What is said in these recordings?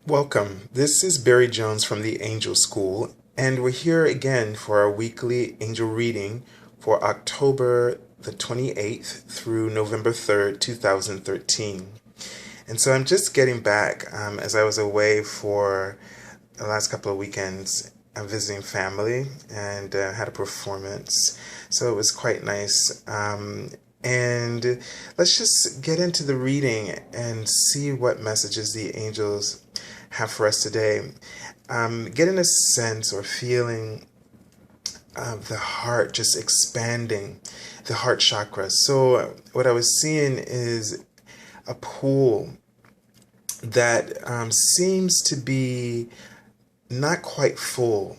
Welcome. This is Barry Jones from the Angel School, and we're here again for our weekly angel reading for October the 28th through November 3rd, 2013. And so I'm just getting back as I was away for the last couple of weekends. I'm visiting family and had a performance, so it was quite nice. And let's just get into the reading and see what messages the angels have for us today. Getting a sense or feeling of the heart just expanding, the heart chakra. So, what I was seeing is a pool that seems to be not quite full.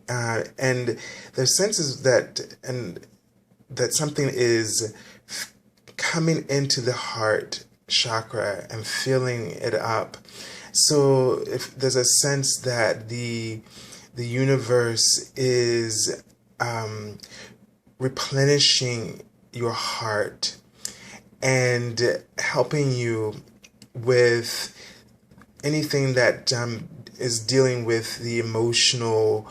And the sense is that something is coming into the heart chakra and filling it up. So if there's a sense that the universe is replenishing your heart and helping you with anything that is dealing with the emotional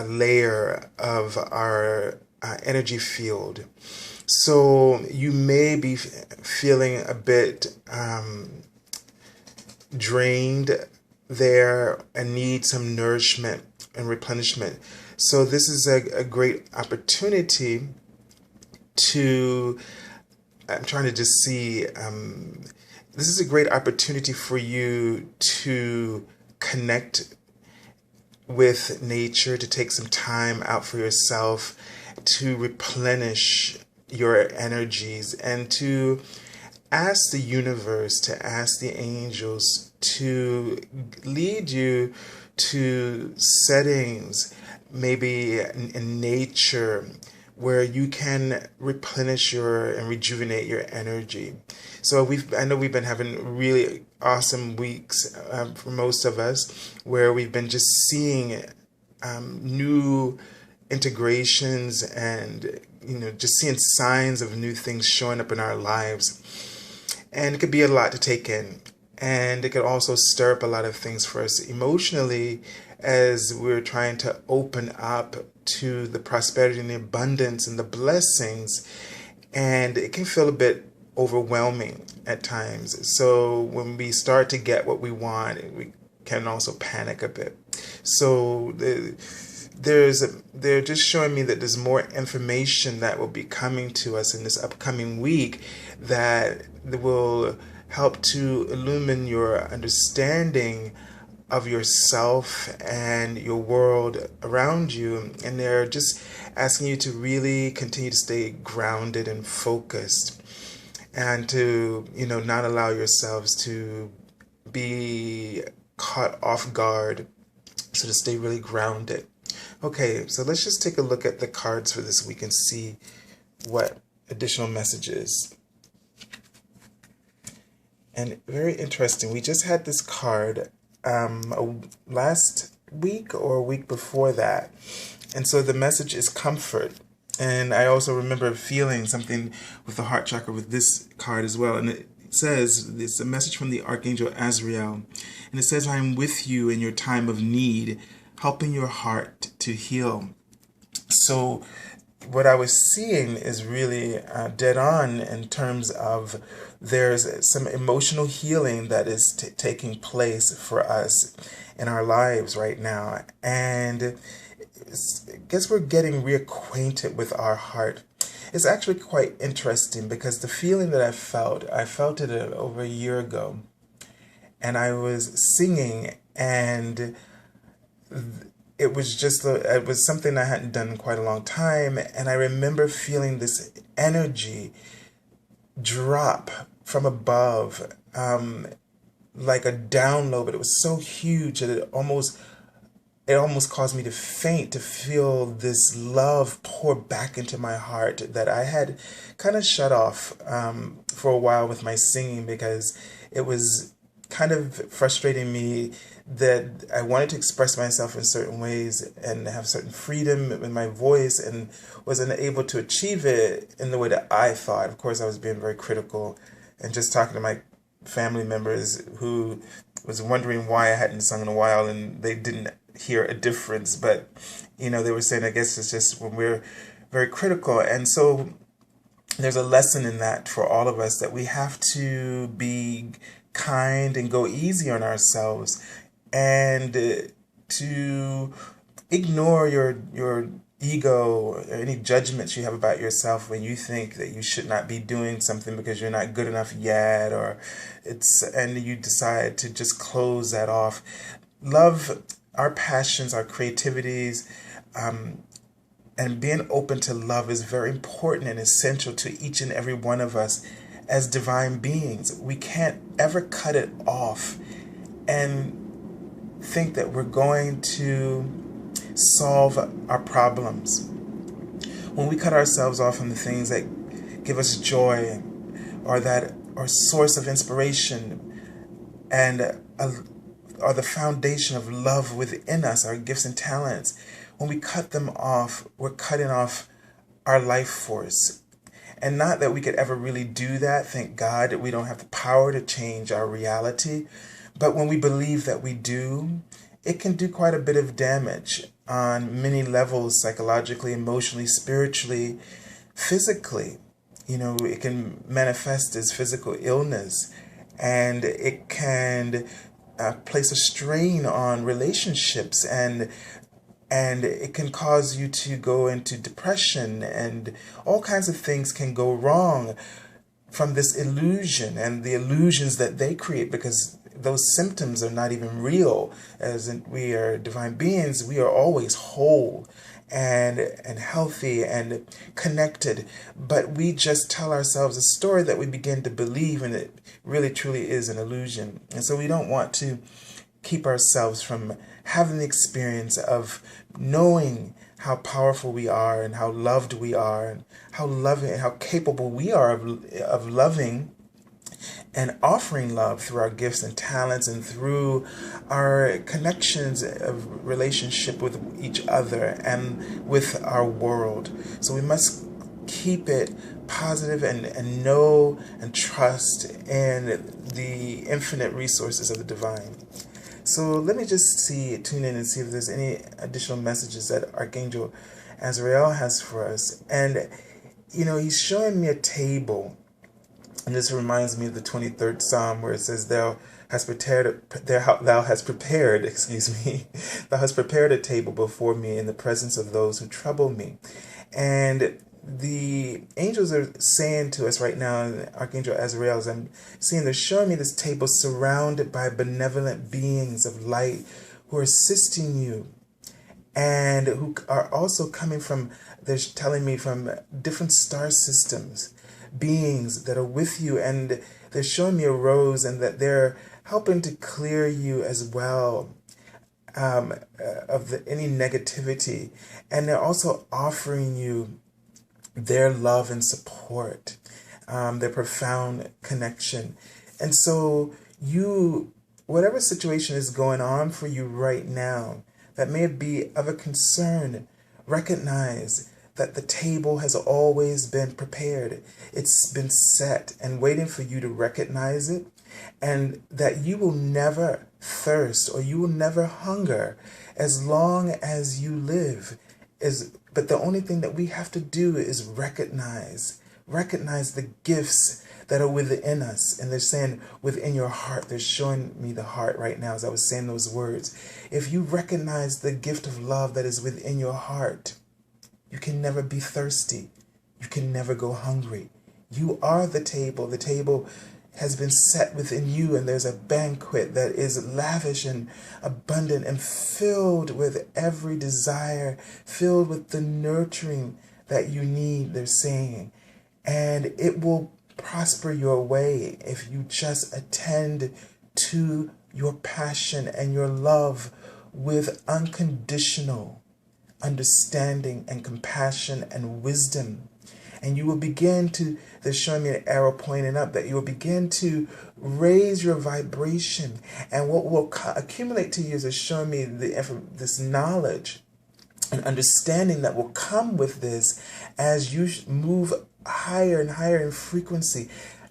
layer of our energy field. So you may be feeling a bit drained there and need some nourishment and replenishment. So this is a great opportunity to, I'm trying to just see, this is a great opportunity for you to connect with nature, to take some time out for yourself, to replenish your energies, and to ask the universe, to ask the angels to lead you to settings, maybe in nature, where you can replenish and rejuvenate your energy. So I know we've been having really awesome weeks for most of us, where we've been just seeing new integrations and just seeing signs of new things showing up in our lives. And it could be a lot to take in. And it could also stir up a lot of things for us emotionally as we're trying to open up to the prosperity and the abundance and the blessings. And it can feel a bit overwhelming at times. So when we start to get what we want, we can also panic a bit. So they're just showing me that there's more information that will be coming to us in this upcoming week that will help to illumine your understanding of yourself and your world around you. And they're just asking you to really continue to stay grounded and focused, and to not allow yourselves to be caught off guard, so to stay really grounded. Okay, so let's just take a look at the cards for this week and see what additional messages. And very interesting, we just had this card last week or a week before that. And so the message is comfort. And I also remember feeling something with the heart chakra with this card as well. And it says, it's a message from the Archangel Azrael. And it says, I am with you in your time of need, helping your heart to heal. So what I was seeing is really dead on in terms of there's some emotional healing that is taking place for us in our lives right now. And I guess we're getting reacquainted with our heart. It's actually quite interesting because the feeling that I felt it over a year ago. And I was singing, and it was something I hadn't done in quite a long time. And I remember feeling this energy drop from above, like a download, but it was so huge that it almost caused me to faint, to feel this love pour back into my heart that I had kind of shut off for a while with my singing, because it was kind of frustrating me that I wanted to express myself in certain ways and have certain freedom in my voice, and wasn't able to achieve it in the way that I thought. Of course, I was being very critical and just talking to my family members who was wondering why I hadn't sung in a while, and they didn't hear a difference. But, they were saying, I guess it's just when we're very critical. And so there's a lesson in that for all of us, that we have to be kind and go easy on ourselves, and to ignore your ego or any judgments you have about yourself when you think that you should not be doing something because you're not good enough yet, and you decide to just close that off. Love, our passions, our creativities, and being open to love is very important and essential to each and every one of us as divine beings. We can't ever cut it off and think that we're going to solve our problems. When we cut ourselves off from the things that give us joy, or that are source of inspiration, and are the foundation of love within us, our gifts and talents, when we cut them off, we're cutting off our life force. And not that we could ever really do that. Thank God that we don't have the power to change our reality. But when we believe that we do, it can do quite a bit of damage on many levels, psychologically, emotionally, spiritually, physically. It can manifest as physical illness, and it can place a strain on relationships, and it can cause you to go into depression, and all kinds of things can go wrong from this illusion and the illusions that they create, because those symptoms are not even real. As we are divine beings, we are always whole and healthy and connected, but we just tell ourselves a story that we begin to believe, and it really truly is an illusion. And so we don't want to keep ourselves from having the experience of knowing how powerful we are, and how loved we are, and how loving and how capable we are of loving and offering love through our gifts and talents, and through our connections of relationship with each other and with our world. So we must keep it positive, and know and trust in the infinite resources of the divine. So let me just tune in and see if there's any additional messages that Archangel Azrael has for us. And, he's showing me a table. And this reminds me of the 23rd Psalm, where it says, thou hast prepared a table before me in the presence of those who trouble me. And the angels are saying to us right now, Archangel Azrael, as I'm seeing, they're showing me this table surrounded by benevolent beings of light who are assisting you, and who are also coming from, they're telling me, from different star systems, beings that are with you, and they're showing me a rose, and that they're helping to clear you as well of any negativity. And they're also offering you their love and support, their profound connection. And so whatever situation is going on for you right now that may be of a concern, recognize that the table has always been prepared. It's been set and waiting for you to recognize it, and that you will never thirst, or you will never hunger as long as you live. But the only thing that we have to do is recognize the gifts that are within us. And they're saying within your heart. They're showing me the heart right now as I was saying those words. If you recognize the gift of love that is within your heart, you can never be thirsty. You can never go hungry. You are the table. The table has been set within you, and there's a banquet that is lavish and abundant and filled with every desire, filled with the nurturing that you need, they're saying. And it will prosper your way if you just attend to your passion and your love with unconditional understanding and compassion and wisdom. And you will begin to, they're showing me an arrow pointing up, that you will begin to raise your vibration. And what will accumulate to you is they're showing me this knowledge and understanding that will come with this as you move higher and higher in frequency.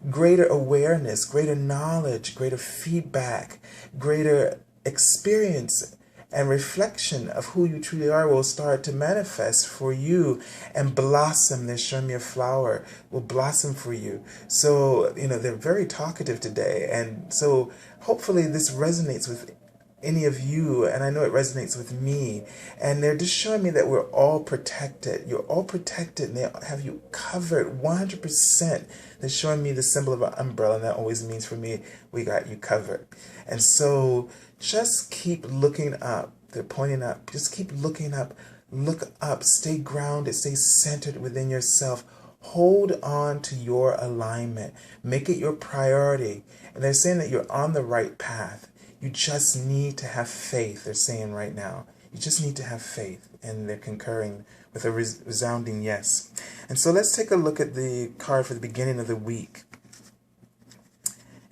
greater awareness, greater knowledge, greater feedback, greater experience and reflection of who you truly are will start to manifest for you and blossom. They're showing me a flower will blossom for you. So, they're very talkative today. And so hopefully this resonates with any of you, and I know it resonates with me. And they're just showing me that we're all protected. You're all protected, and they have you covered 100%. They're showing me the symbol of an umbrella, and that always means for me, we got you covered. And so just keep looking up. They're pointing up. Just keep looking up. Look up. Stay grounded. Stay centered within yourself. Hold on to your alignment. Make it your priority. And they're saying that you're on the right path. You just need to have faith, they're saying right now. You just need to have faith. And they're concurring with a resounding yes. And so let's take a look at the card for the beginning of the week.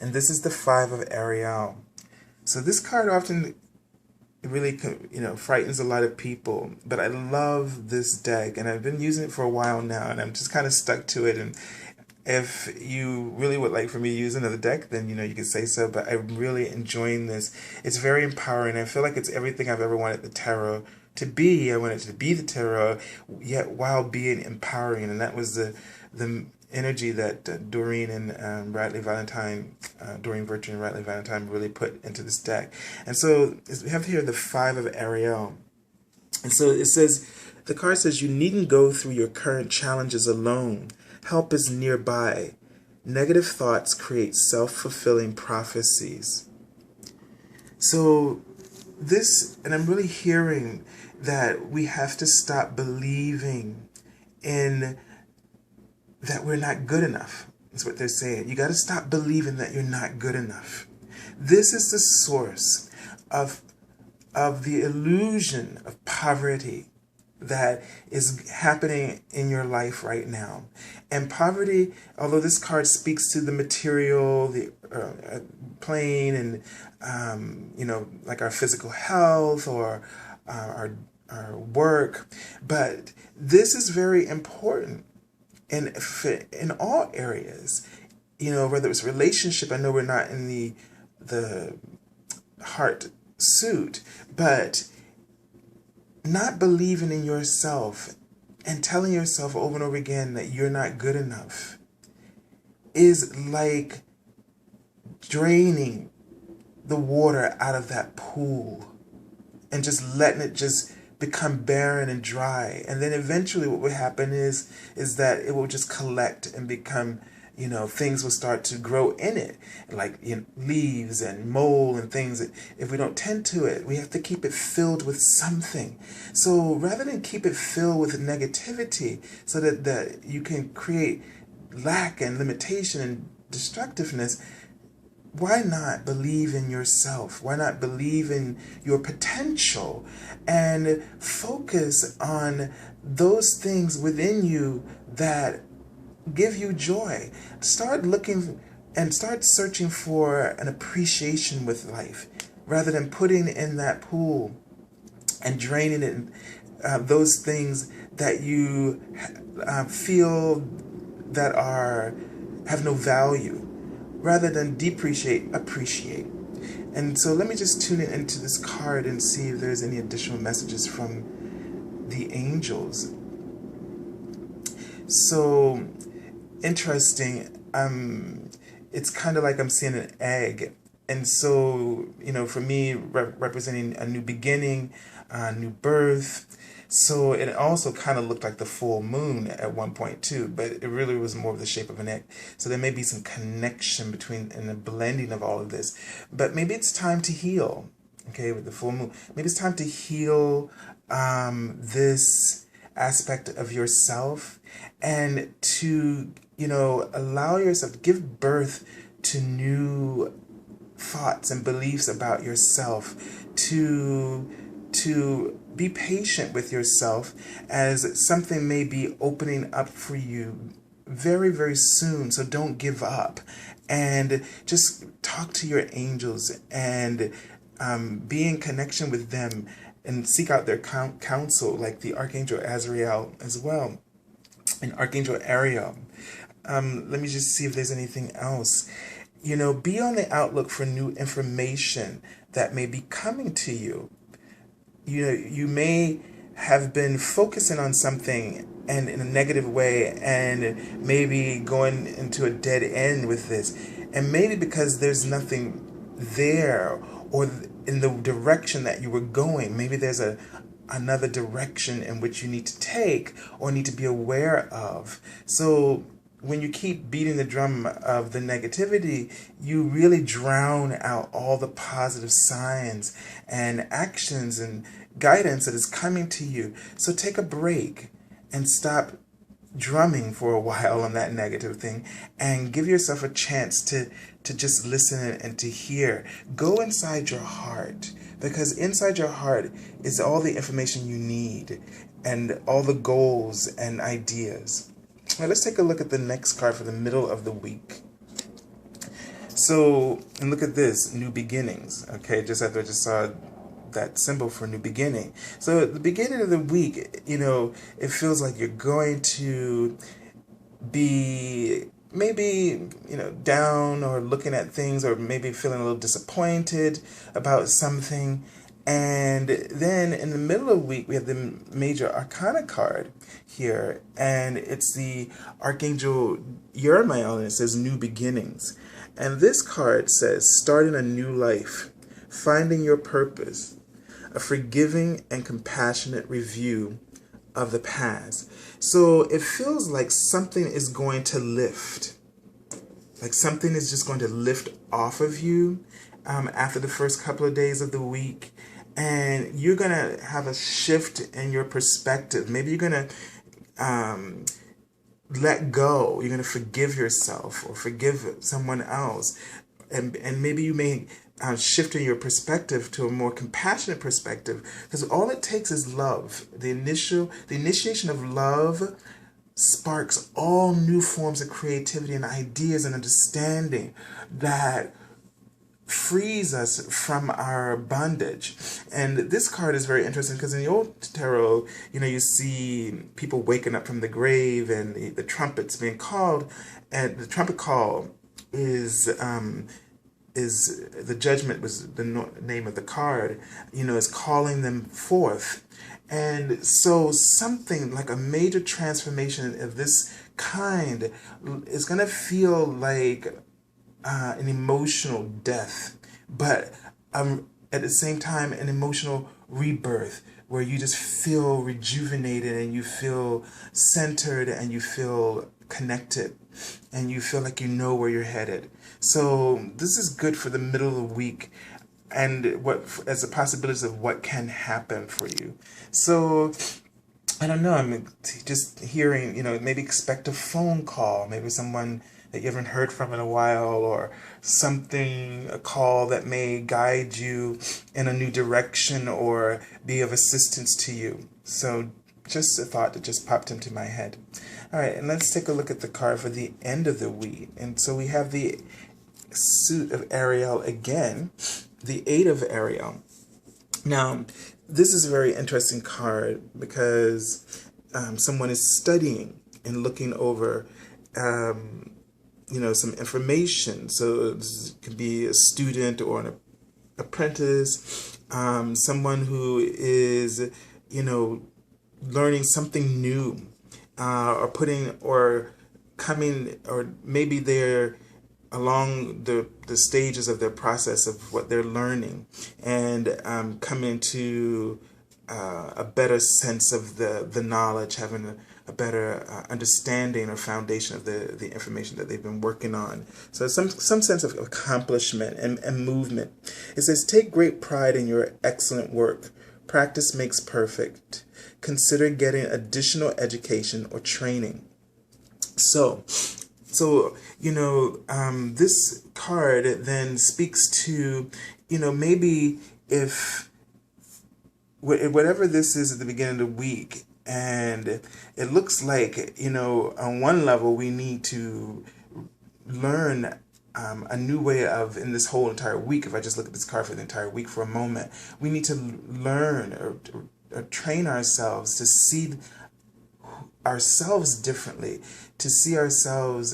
And this is the 5 of Ariel. So this card often really, frightens a lot of people. But I love this deck. And I've been using it for a while now. And I'm just kind of stuck to it. And if you really would like for me to use another deck, then, you can say so. But I'm really enjoying this. It's very empowering. I feel like it's everything I've ever wanted the tarot to be. I wanted it to be the tarot, yet while being empowering. And that was the energy that Doreen and Radley Valentine, Doreen Virtue and Radley Valentine really put into this deck. And so we have here the 5 of Ariel. And so it says, the card says, you needn't go through your current challenges alone. Help is nearby. Negative thoughts create self-fulfilling prophecies. So this, and I'm really hearing that we have to stop believing in that we're not good enough. That's what they're saying. You got to stop believing that you're not good enough. This is the source of the illusion of poverty that is happening in your life right now. And poverty, although this card speaks to the material, the plane, and like our physical health or our work, but this is very important in all areas. Whether it's relationship, I know we're not in the heart suit, but not believing in yourself and telling yourself over and over again that you're not good enough is like draining the water out of that pool and just letting it just become barren and dry. And then eventually what will happen is that it will just collect and become, things will start to grow in it, like leaves and mold and things. If we don't tend to it, we have to keep it filled with something. So rather than keep it filled with negativity so that you can create lack and limitation and destructiveness, why not believe in yourself? Why not believe in your potential and focus on those things within you that give you joy? Start looking and start searching for an appreciation with life rather than putting in that pool and draining it, those things that you feel that have no value, rather than depreciate, appreciate. And so let me just tune in into this card and see if there's any additional messages from the angels. So interesting. It's kind of like I'm seeing an egg. And so, for me, representing a new beginning, a new birth. So it also kind of looked like the full moon at one point too, but it really was more of the shape of an egg. So there may be some connection between and a blending of all of this. But maybe it's time to heal, okay, with the full moon. Maybe it's time to heal this aspect of yourself and to, allow yourself to give birth to new thoughts and beliefs about yourself, to be patient with yourself as something may be opening up for you very, very soon. So don't give up, and just talk to your angels and be in connection with them and seek out their counsel, like the Archangel Azrael as well, and Archangel Ariel. Let me just see if there's anything else. Be on the outlook for new information that may be coming to you. You may have been focusing on something and in a negative way, and maybe going into a dead end with this, and maybe because there's nothing there, or in the direction that you were going, maybe there's another direction in which you need to take or need to be aware of. So when you keep beating the drum of the negativity, you really drown out all the positive signs and actions and guidance that is coming to you. So take a break and stop drumming for a while on that negative thing, and give yourself a chance to just listen and to hear. Go inside your heart, because inside your heart is all the information you need and all the goals and ideas. Now let's take a look at the next card for the middle of the week. So, and look at this, new beginnings. Okay, just after I just saw that symbol for new beginning. So at the beginning of the week, it feels like you're going to be maybe, down or looking at things, or maybe feeling a little disappointed about something. And then in the middle of the week, we have the major arcana card here, and it's the Archangel Azrael, and it says new beginnings. And this card says starting a new life, finding your purpose, a forgiving and compassionate review of the past. So it feels like something is going to lift. Like something is just going to lift off of you after the first couple of days of the week. And you're going to have a shift in your perspective. Maybe you're going to let go. You're going to forgive yourself or forgive someone else. And maybe you may shift in your perspective to a more compassionate perspective, because all it takes is love. The initiation of love sparks all new forms of creativity and ideas and understanding that frees us from our bondage. And this card is very interesting because in the old tarot, you see people waking up from the grave and the trumpets being called, and the trumpet call is the judgment was the name of the card, is calling them forth. And so something like a major transformation of this kind is going to feel like an emotional death, but at the same time an emotional rebirth, where you just feel rejuvenated and you feel centered and you feel connected and you feel like you know where you're headed. So this is good for the middle of the week, and what as a possibility of what can happen for you. So I don't know, I'm just hearing, maybe expect a phone call, maybe someone that you haven't heard from in a while, or something, a call that may guide you in a new direction or be of assistance to you. So just a thought that just popped into my head. All right, and let's take a look at the card for the end of the week. And so we have the suit of Ariel again, the 8 of Ariel. Now, this is a very interesting card because someone is studying and looking over some information. So this could be a student or an apprentice, someone who is, learning something new, or coming, or maybe they're along the stages of their process of what they're learning, and coming to a better sense of the knowledge, having a better understanding or foundation of the information that they've been working on. So some sense of accomplishment and movement. It says, take great pride in your excellent work. Practice makes perfect. Consider getting additional education or training. So this card then speaks to, maybe if whatever this is at the beginning of the week, and it looks like, on one level we need to learn a new way of, in this whole entire week, if I just look at this card for the entire week for a moment, we need to learn or train ourselves to see ourselves differently, to see ourselves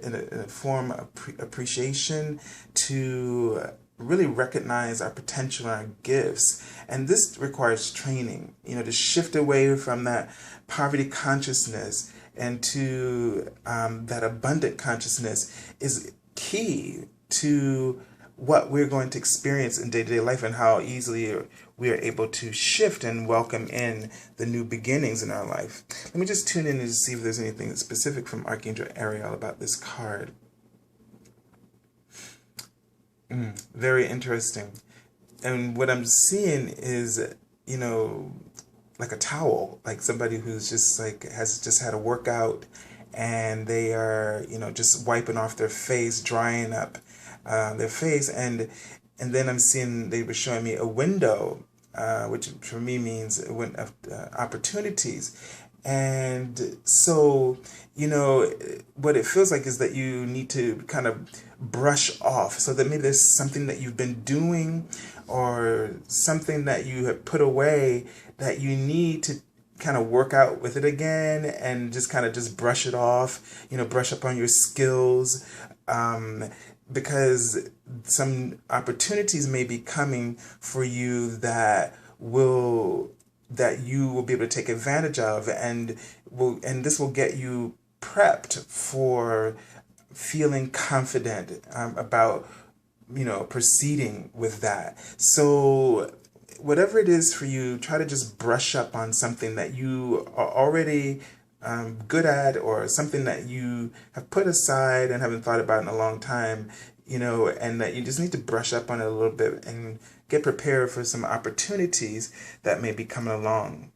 in a form of appreciation, to really recognize our potential and our gifts. And this requires training, to shift away from that poverty consciousness and to that abundant consciousness is key to what we're going to experience in day-to-day life, and how easily we are able to shift and welcome in the new beginnings in our life. Let me just tune in and see if there's anything specific from Archangel Ariel about this card. Very interesting. And what I'm seeing is, like a towel, like somebody who's just has just had a workout, and they are, just wiping off their face, drying up their face, and then I'm seeing, they were showing me a window, which for me means opportunities. And so, what it feels like is that you need to kind of brush off, so that maybe there's something that you've been doing or something that you have put away that you need to kind of work out with it again, and just kind of just brush it off, brush up on your skills, because some opportunities may be coming for you that you will be able to take advantage of, and this will get you prepped for feeling confident about proceeding with that. So whatever it is for you, try to just brush up on something that you are already good at, or something that you have put aside and haven't thought about in a long time, and that you just need to brush up on it a little bit and get prepared for some opportunities that may be coming along.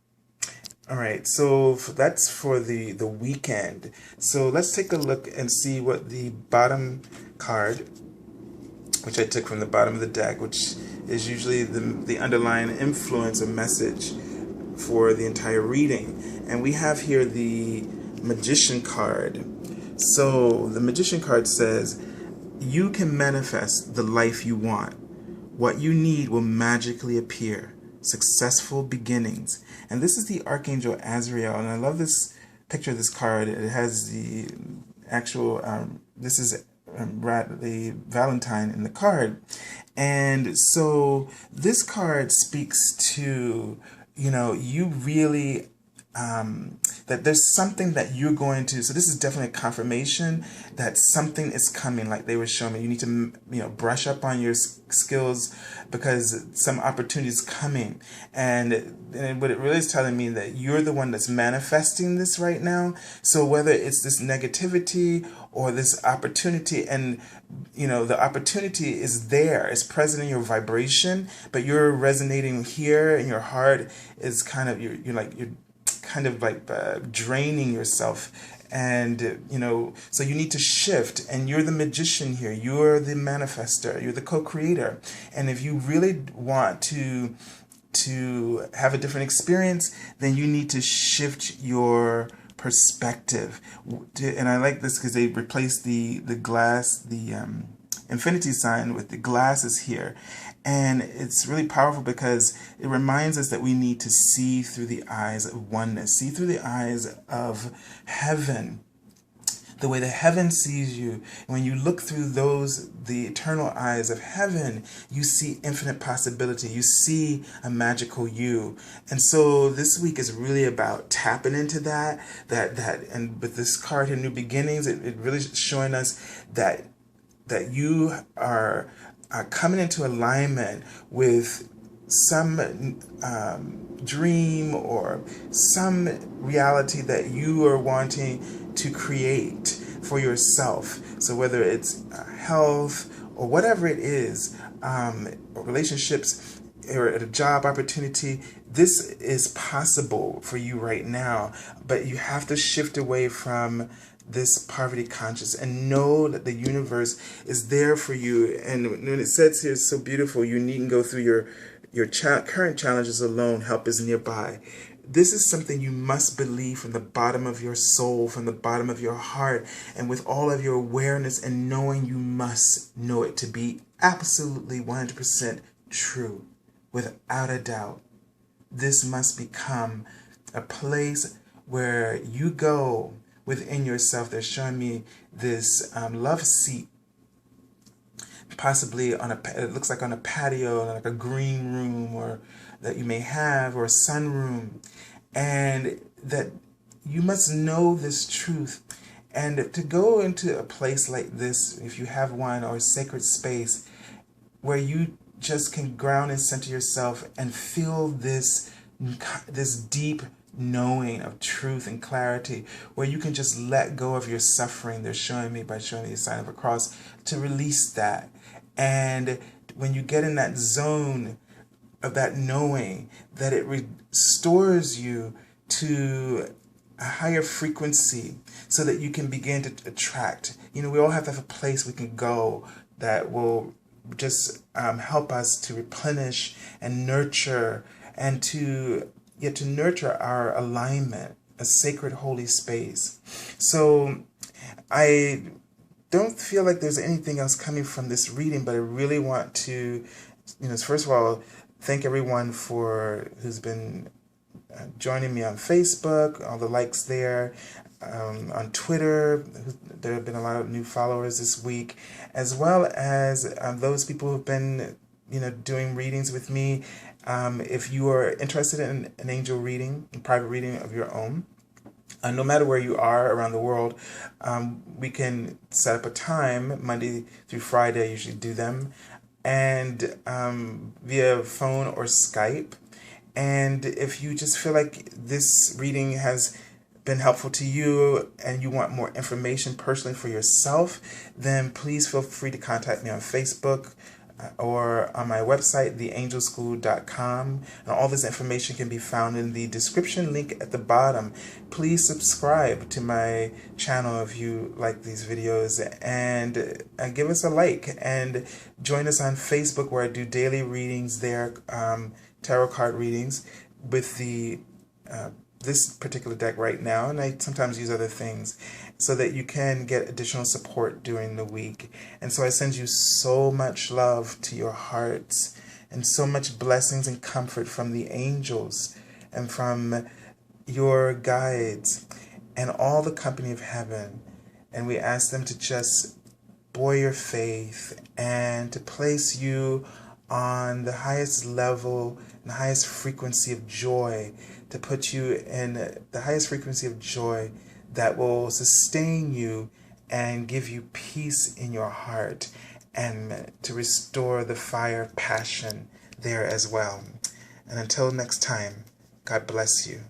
All right, so that's for the weekend. So let's take a look and see what the bottom card, which I took from the bottom of the deck, which is usually the underlying influence or message for the entire reading. And we have here the Magician card. So the Magician card says, you can manifest the life you want. What you need will magically appear. Successful beginnings. And this is the Archangel Azrael. And I love this picture of this card. It has the actual, this is the Valentine in the card. And so this card speaks to, you really, that there's something that you're going to, so this is definitely a confirmation that something is coming, like they were showing me. You need to, brush up on your skills, because some opportunity is coming. And what it really is telling me, that you're the one that's manifesting this right now. So whether it's this negativity or this opportunity, and the opportunity is there, it's present in your vibration, but you're resonating here in your heart is kind of, you're kind of draining yourself. And so you need to shift, and you're the magician here, you're the manifester, you're the co-creator. And if you really want to have a different experience, then you need to shift your perspective. And I like this because they replaced the glass, the infinity sign, with the glasses here. And it's really powerful because it reminds us that we need to see through the eyes of oneness, see through the eyes of heaven, the way the heaven sees you. When you look through the eternal eyes of heaven, you see infinite possibility. You see a magical you. And so this week is really about tapping into that, and with this card here, New Beginnings, it really is showing us that you are coming into alignment with some dream or some reality that you are wanting to create for yourself. So whether it's health or whatever it is, or relationships or a job opportunity, this is possible for you right now. But you have to shift away from this poverty conscious and know that the universe is there for you. And when it says here, it's so beautiful, you needn't go through your current challenges alone. Help is nearby. This is something you must believe from the bottom of your soul, from the bottom of your heart, and with all of your awareness and knowing. You must know it to be absolutely 100% true, without a doubt. This must become a place where you go within yourself. They're showing me this love seat, possibly it looks like on a patio, like a green room, or that you may have, or a sunroom, and that you must know this truth. And to go into a place like this, if you have one, or a sacred space where you just can ground and center yourself and feel this deep knowing of truth and clarity, where you can just let go of your suffering. They're showing me, by showing me the sign of a cross, to release that. And when you get in that zone of that knowing, that it restores you to a higher frequency, so that you can begin to attract. You know, we all have to have a place we can go that will just help us to replenish and nurture, and to nurture our alignment, a sacred holy space. So I don't feel like there's anything else coming from this reading, but I really want to, first of all, thank everyone who's been joining me on Facebook, all the likes there, on Twitter. There have been a lot of new followers this week, as well as those people who've been, doing readings with me. If you are interested in an angel reading, a private reading of your own, no matter where you are around the world, we can set up a time, Monday through Friday, I usually do them, and via phone or Skype. And if you just feel like this reading has been helpful to you and you want more information personally for yourself, then please feel free to contact me on Facebook or on my website, theangelschool.com. And all this information can be found in the description link at the bottom. Please subscribe to my channel if you like these videos, and give us a like, and join us on Facebook, where I do daily readings there, tarot card readings with the this particular deck right now, and I sometimes use other things, so that you can get additional support during the week. And so I send you so much love to your hearts, and so much blessings and comfort from the angels and from your guides and all the company of heaven. And we ask them to just buoy your faith and to place you on the highest level and the highest frequency of joy, to put you in the highest frequency of joy that will sustain you and give you peace in your heart, and to restore the fire of passion there as well. And until next time, God bless you.